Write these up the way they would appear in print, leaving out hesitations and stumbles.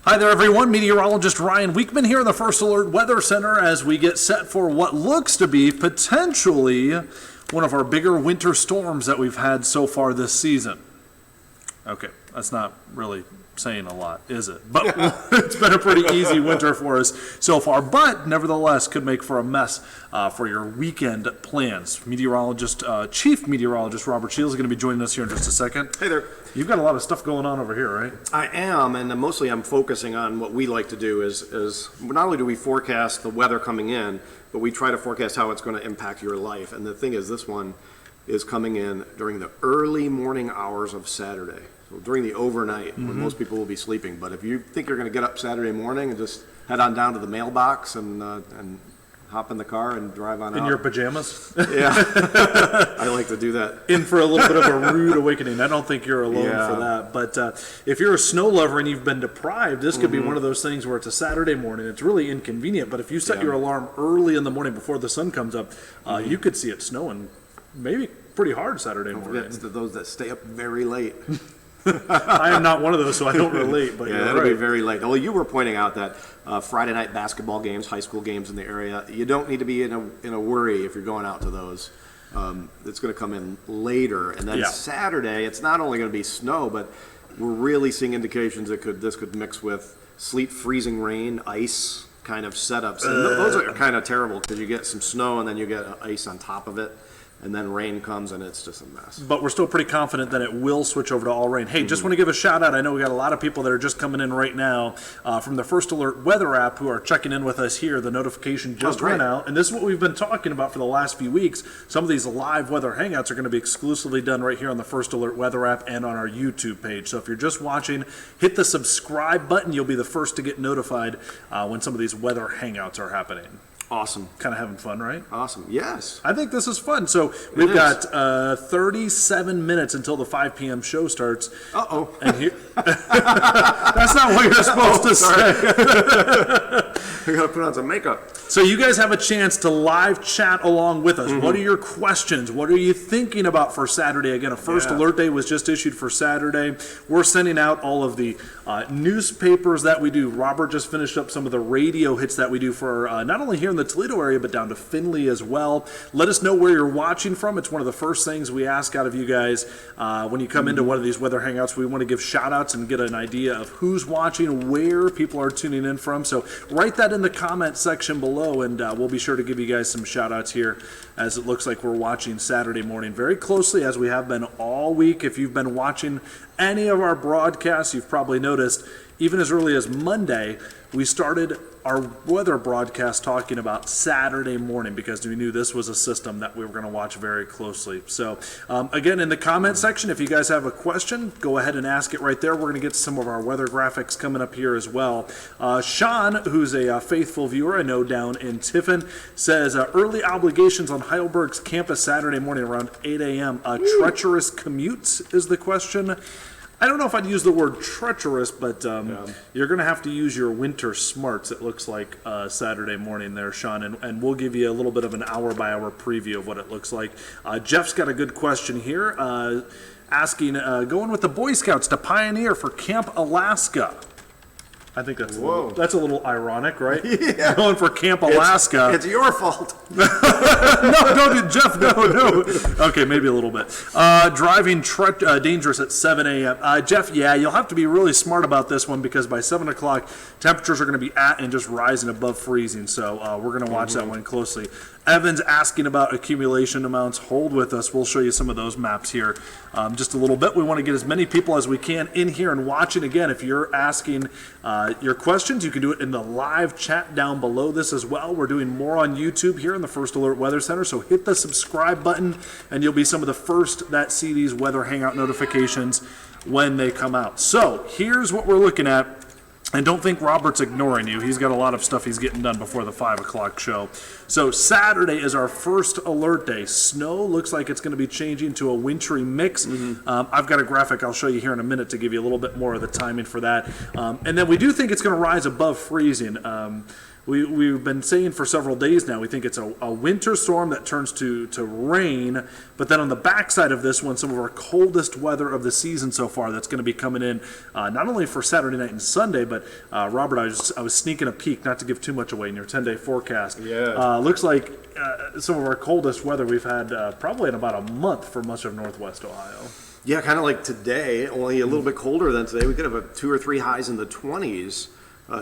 Hi there, everyone. Meteorologist Ryan Wichman here in the First Alert Weather Center as we get set for what looks to be potentially one of our bigger winter storms that we've had so far this season. Okay, that's not really saying a lot, is it? But it's been a pretty easy winter for us so far, but nevertheless could make for a mess for your weekend plans. Chief Meteorologist Robert Shiels is going to be joining us here in just a second. Hey there. You've got a lot of stuff going on over here, right? I am, and mostly I'm focusing on what we like to do is not only do we forecast the weather coming in, but we try to forecast how it's going to impact your life. And the thing is, this one is coming in during the early morning hours of Saturday. So during the overnight, when most people will be sleeping. But if you think you're going to get up Saturday morning and just head on down to the mailbox and hop in the car and drive on out. In your pajamas? Yeah. I like to do that. In for a little bit of a rude awakening. I don't think you're alone for that. But if you're a snow lover and you've been deprived, this could be one of those things where it's a Saturday morning. It's really inconvenient. But if you set your alarm early in the morning before the sun comes up, you could see it snowing maybe pretty hard Saturday morning. It's those that stay up very late. I am not one of those, so I don't relate. But yeah, it'll be very late. Well, you were pointing out that Friday night basketball games, high school games in the area, you don't need to be in a worry if you're going out to those. It's going to come in later, and then Saturday, it's not only going to be snow, but we're really seeing indications that this could mix with sleet, freezing rain, ice kind of setups. And those are kind of terrible because you get some snow and then you get ice on top of it. And then rain comes, and it's just a mess. But we're still pretty confident that it will switch over to all rain. Hey, just want to give a shout-out. I know we got a lot of people that are just coming in right now from the First Alert Weather app who are checking in with us here. The notification just went out, and this is what we've been talking about for the last few weeks. Some of these live weather hangouts are going to be exclusively done right here on the First Alert Weather app and on our YouTube page. So if you're just watching, hit the subscribe button. You'll be the first to get notified when some of these weather hangouts are happening. Awesome. Kind of having fun, right? Awesome. Yes. I think this is fun. So we've got 37 minutes until the 5 p.m. show starts. Uh-oh. And here, that's not what you're supposed to say. I got to put on some makeup. So you guys have a chance to live chat along with us. What are your questions? What are you thinking about for Saturday? Again, a first alert day was just issued for Saturday. We're sending out all of the newspapers that we do. Robert just finished up some of the radio hits that we do for not only here in the Toledo area, but down to Findlay as well. Let us know where you're watching from. It's one of the first things we ask out of you guys when you come into one of these weather hangouts. We want to give shout outs and get an idea of who's watching, where people are tuning in from. So write that in the comment section below, and we'll be sure to give you guys some shout outs here as it looks like we're watching Saturday morning very closely, as we have been all week. If you've been watching any of our broadcasts, you've probably noticed even as early as Monday, we started our weather broadcast talking about Saturday morning because we knew this was a system that we were going to watch very closely. So again, in the comment section, if you guys have a question, go ahead and ask it right there. We're going to get to some of our weather graphics coming up here as well. Sean, who's a faithful viewer, I know down in Tiffin, says early obligations on Heidelberg's campus Saturday morning around 8 a.m. Treacherous commutes is the question. I don't know if I'd use the word treacherous, but you're going to have to use your winter smarts, it looks like, Saturday morning there, Sean, and we'll give you a little bit of an hour-by-hour preview of what it looks like. Jeff's got a good question here, asking, going with the Boy Scouts to Pioneer for Camp Alaska. I think that's a little ironic, right? Yeah. Going for Camp Alaska. It's your fault. No, don't, Jeff, no. Okay, maybe a little bit. Driving dangerous at 7 a.m. Jeff, you'll have to be really smart about this one because by 7 o'clock, temperatures are going to be at and just rising above freezing. So we're going to watch that one closely. Evan's asking about accumulation amounts. Hold with us. We'll show you some of those maps here just a little bit. We want to get as many people as we can in here and watching. Again, if you're asking your questions, you can do it in the live chat down below this as well. We're doing more on YouTube here in the First Alert Weather Center, so hit the subscribe button and you'll be some of the first that see these weather hangout notifications when they come out. So here's what we're looking at. And don't think Robert's ignoring you. He's got a lot of stuff he's getting done before the 5 o'clock show. So Saturday is our first alert day. Snow looks like it's going to be changing to a wintry mix. I've got a graphic I'll show you here in a minute to give you a little bit more of the timing for that. And then we do think it's going to rise above freezing. we've been saying for several days now, we think it's a winter storm that turns to rain, but then on the backside of this one, some of our coldest weather of the season so far that's going to be coming in, not only for Saturday night and Sunday, but Robert, I was sneaking a peek, not to give too much away in your 10-day forecast. Yeah. Looks like some of our coldest weather we've had probably in about a month for much of Northwest Ohio. Yeah, kind of like today, only a little bit colder than today. We could have 2 or 3 highs in the 20s.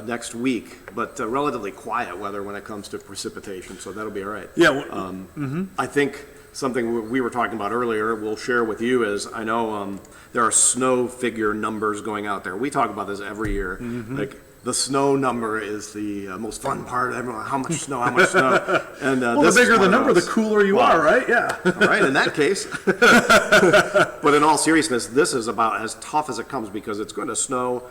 Next week, but relatively quiet weather when it comes to precipitation, so that'll be all right. Yeah. I think something we were talking about earlier, we'll share with you is, I know there are snow figure numbers going out there. We talk about this every year. Like, the snow number is the most fun part. Everyone, how much snow, how much snow. And well, the bigger the number, the cooler you are, right? Yeah. All right, in that case. But in all seriousness, this is about as tough as it comes because it's going to snow.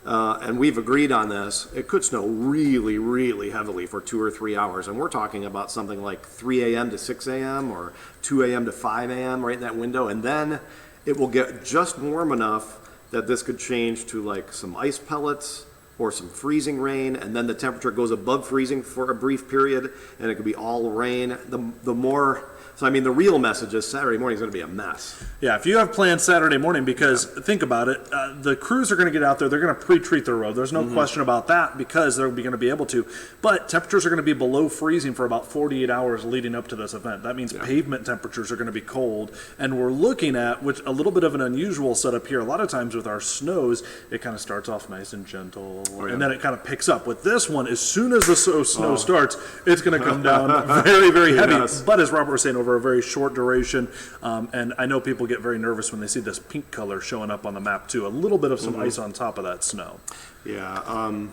And we've agreed on this. It could snow really, really heavily for 2 or 3 hours. And we're talking about something like 3 a.m. to 6 a.m. or 2 a.m. to 5 a.m. right in that window. And then it will get just warm enough that this could change to like some ice pellets or some freezing rain. And then the temperature goes above freezing for a brief period. And it could be all rain. The more... So, I mean, the real message is Saturday morning is going to be a mess. Yeah, if you have plans Saturday morning, because think about it, the crews are going to get out there, they're going to pre-treat the road. There's no question about that because they're going to be able to. But temperatures are going to be below freezing for about 48 hours leading up to this event. That means pavement temperatures are going to be cold. And we're looking at, which a little bit of an unusual setup here, a lot of times with our snows, it kind of starts off nice and gentle, and then it kind of picks up. With this one, as soon as the snow starts, it's going to come down very, very heavy. But as Robert was saying, over a very short duration, and I know people get very nervous when they see this pink color showing up on the map too. A little bit of some ice on top of that snow. Yeah,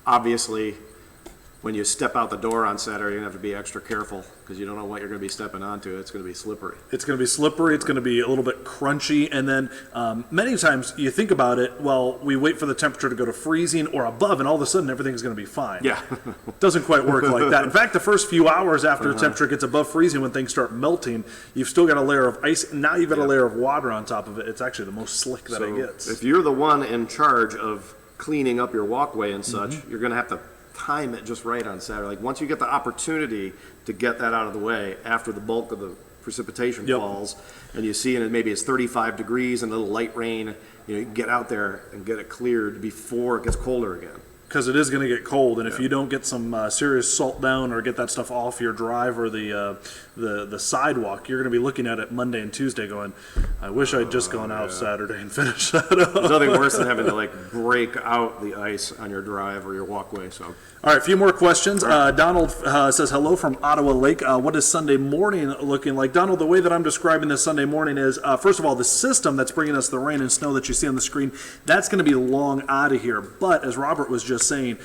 obviously, when you step out the door on Saturday, you're going to have to be extra careful because you don't know what you're going to be stepping onto. It's going to be slippery. It's going to be slippery. It's going to be a little bit crunchy. And then many times you think about it, well, we wait for the temperature to go to freezing or above, and all of a sudden everything's going to be fine. Yeah. Doesn't quite work like that. In fact, the first few hours after the temperature gets above freezing, when things start melting, you've still got a layer of ice. And now you've got a layer of water on top of it. It's actually the most slick that it gets. If you're the one in charge of cleaning up your walkway and such, you're going to have to time it just right on Saturday. Like once you get the opportunity to get that out of the way after the bulk of the precipitation falls, and you see, and maybe it's 35 degrees and a little light rain, you can get out there and get it cleared before it gets colder again. Because it is going to get cold, and if you don't get some serious salt down or get that stuff off your drive or the sidewalk, you're going to be looking at it Monday and Tuesday going, I wish I'd just gone out Saturday and finished that up. There's nothing worse than having to like break out the ice on your drive or your walkway. So, all right, a few more questions. Donald says, hello from Ottawa Lake. What is Sunday morning looking like? Donald, the way that I'm describing this Sunday morning is, first of all, the system that's bringing us the rain and snow that you see on the screen, that's going to be long out of here. But as Robert was just saying,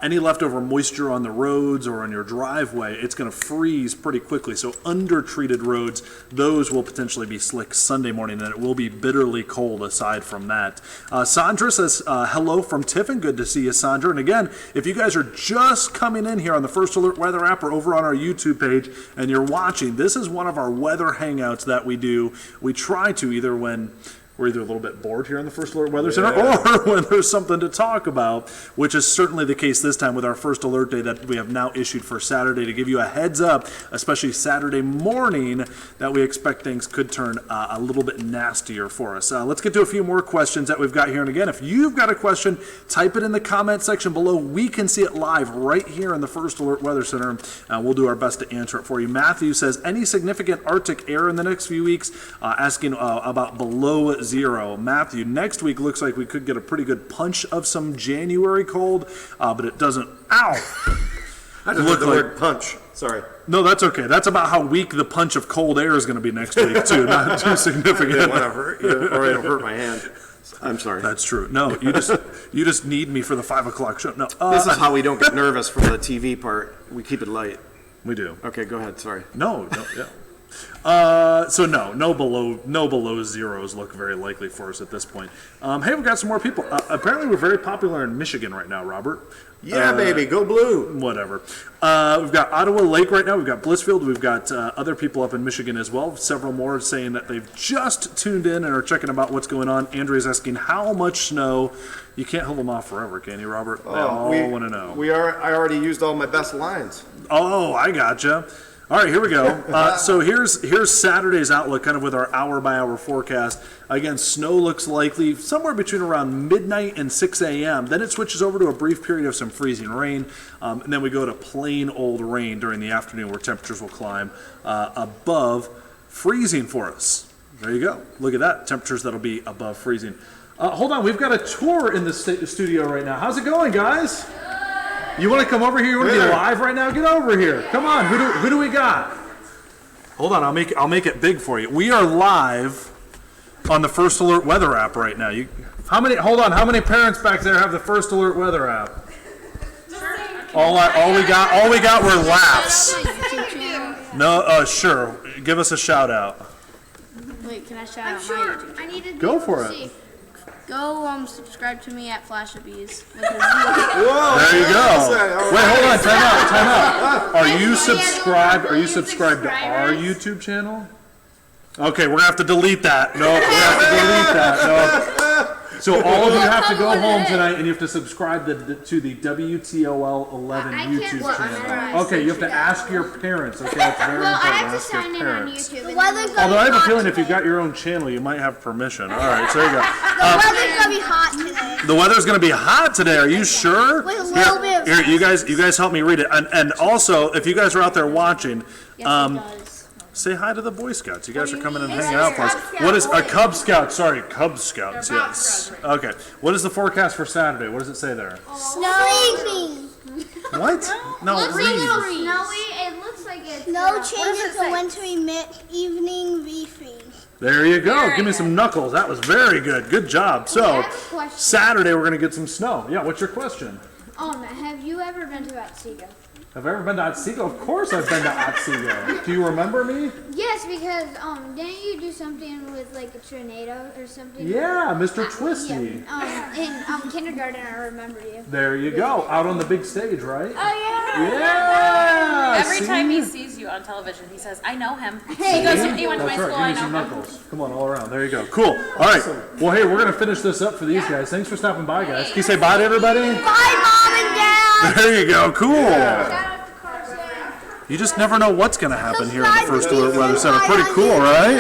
any leftover moisture on the roads or on your driveway, it's going to freeze pretty quickly. So undertreated roads, those will potentially be slick Sunday morning, and it will be bitterly cold aside from that. Sandra says, hello from Tiffin. Good to see you, Sandra. And again, if you guys are just coming in here on the First Alert Weather app or over on our YouTube page and you're watching, this is one of our weather hangouts that we do. We try to either when we're either a little bit bored here in the First Alert Weather Center or when there's something to talk about, which is certainly the case this time with our first alert day that we have now issued for Saturday to give you a heads up, especially Saturday morning, that we expect things could turn a little bit nastier for us. Let's get to a few more questions that we've got here. And again, if you've got a question, type it in the comment section below. We can see it live right here in the First Alert Weather Center. We'll do our best to answer it for you. Matthew says, any significant Arctic air in the next few weeks? Asking about below zero. Matthew, next week looks like we could get a pretty good punch of some January cold, but it doesn't. Ow! I just heard the word punch. Sorry. No, that's okay. That's about how weak the punch of cold air is going to be next week, too. Not too significant. I didn't want to hurt you, or it'll hurt my hand. I'm sorry. That's true. No, you just need me for the 5 o'clock show. No, this is how we don't get nervous for the TV part. We keep it light. We do. Okay, go ahead. Sorry. No, yeah. So no below zeros look very likely for us at this point. Hey, we've got some more people. Apparently, we're very popular in Michigan right now, Robert. Yeah, baby, go blue. Whatever. We've got Ottawa Lake right now. We've got Blissfield. We've got other people up in Michigan as well. Several more saying that they've just tuned in and are checking about what's going on. Andrea's asking how much snow. You can't hold them off forever, can you, Robert? They all want to know. I already used all my best lines. Oh, I gotcha. All right, here we go. So here's Saturday's outlook, kind of with our hour-by-hour forecast. Again, snow looks likely somewhere between around midnight and 6 a.m. Then it switches over to a brief period of some freezing rain, and then we go to plain old rain during the afternoon where temperatures will climb above freezing for us. There you go. Look at that. Temperatures that'll be above freezing. Hold on. We've got a tour in the studio right now. How's it going, guys? You want to come over here? You want to be live right now? Get over here. Come on. Who do we got? Hold on. I'll make it big for you. We are live on the First Alert Weather app right now. How many parents back there have the First Alert Weather app? All we got were laughs. No, sure. Give us a shout out. Wait, can I shout out my YouTube? I need to Go for it. Go subscribe to me at Flash of Bees. Whoa, there you go. Wait, hold on. Time out. Are you subscribed to our YouTube channel? Okay, we're gonna have to delete that. No, we're gonna have to delete that. No. So all of you have to go home tonight and you have to subscribe to the WTOL 11 YouTube channel. Okay, you have to ask your parents. Okay, that's very important. I have to Ask your sign in on parents. YouTube. Although I have a feeling if you've got your own channel, you might have permission. All right, so there you go. The weather's gonna be hot today. The weather's going to be hot today. Are you sure? With a little bit of Here, you guys help me read it. And also, if you guys are out there watching, say hi to the Boy Scouts. You guys are coming and hanging out for us. What is a Cub Scout? Sorry, Cub Scouts. Yes. Okay. What is the forecast for Saturday? What does it say there? Snowy. What? No, read. Snowy. It looks like it's No changes to wintry evening refreeze. There you go. Give me some knuckles. That was very good. Good job. So, Saturday we're going to get some snow. Yeah, what's your question? Have you ever been to Otsego? Have I ever been to Otsego? Of course I've been to Otsego. Do you remember me? Yes, because didn't you do something with like a tornado or something? Yeah, Mr. Twisty. Yeah. In kindergarten, I remember you. There you go. Out on the big stage, right? Oh yeah. Yeah. Every time he sees you on television, he says, "I know him." He went to my That's school. right. Give me I know some him. knuckles. Come on, all around. There you go. Cool. All right. Well, hey, we're gonna finish this up for these guys. Thanks for stopping by, guys. Can you say bye to everybody? Bye, Mom and Dad. There you go. Cool. You just never know what's going to happen here in the First Alert Weather Center. Pretty cool, right?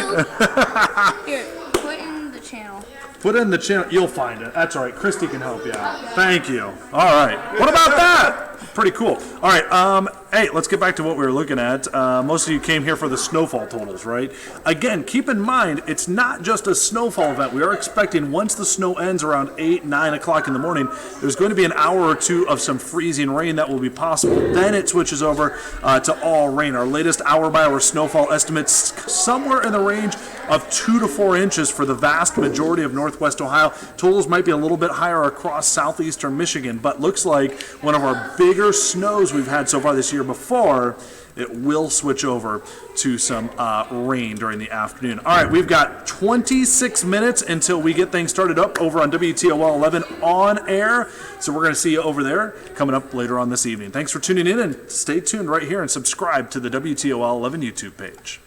Here, put in the channel. Put in the channel. You'll find it. That's all right. Christy can help you out. Thank you. All right. What about that? Pretty cool. All right. Hey, let's get back to what we were looking at. Most of you came here for the snowfall totals, right? Again, keep in mind, it's not just a snowfall event. We are expecting once the snow ends around 8, 9 o'clock in the morning, there's going to be an hour or two of some freezing rain that will be possible. Then it switches over to all rain. Our latest hour-by-hour snowfall estimates somewhere in the range of 2 to 4 inches for the vast majority of northwest Ohio. Totals might be a little bit higher across southeastern Michigan, but looks like one of our bigger snows we've had so far this year before it will switch over to some rain during the afternoon. All right, we've got 26 minutes until we get things started up over on WTOL 11 on air. So we're going to see you over there coming up later on this evening. Thanks for tuning in and stay tuned right here and subscribe to the WTOL 11 YouTube page.